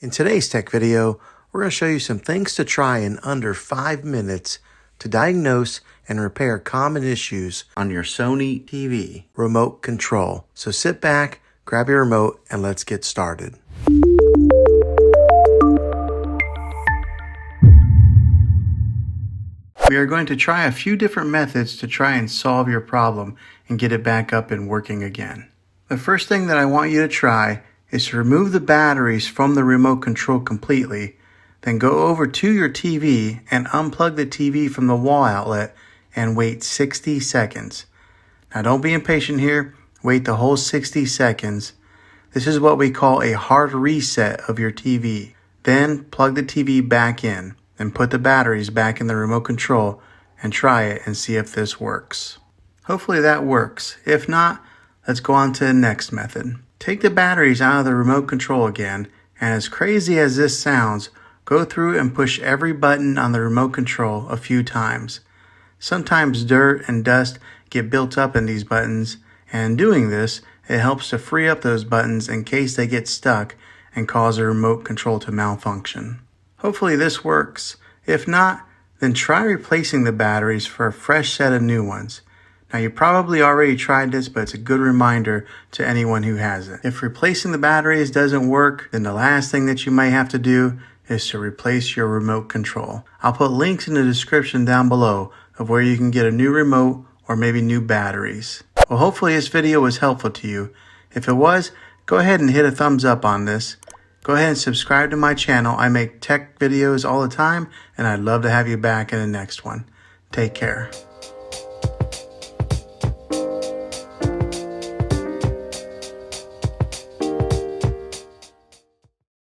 In today's tech video, we're going to show you some things to try in under 5 minutes to diagnose and repair common issues on your Sony TV remote control. So sit back, grab your remote, and let's get started. We are going to try a few different methods to try and solve your problem and get it back up and working again. The first thing that I want you to try is to remove the batteries from the remote control completely, then go over to your TV and unplug the TV from the wall outlet and wait 60 seconds. Now don't be impatient here, wait the whole 60 seconds. This is what we call a hard reset of your TV. Then plug the TV back in and put the batteries back in the remote control and try it and see if this works. Hopefully that works. If not, let's go on to the next method. Take the batteries out of the remote control again, and as crazy as this sounds, go through and push every button on the remote control a few times. Sometimes dirt and dust get built up in these buttons, and in doing this, it helps to free up those buttons in case they get stuck and cause the remote control to malfunction. Hopefully this works. If not, then try replacing the batteries for a fresh set of new ones. Now you probably already tried this, but it's a good reminder to anyone who hasn't. If replacing the batteries doesn't work, then the last thing that you might have to do is to replace your remote control. I'll put links in the description down below of where you can get a new remote or maybe new batteries. Well, hopefully this video was helpful to you. If it was, go ahead and hit a thumbs up on this. Go ahead and subscribe to my channel. I make tech videos all the time, and I'd love to have you back in the next one. Take care.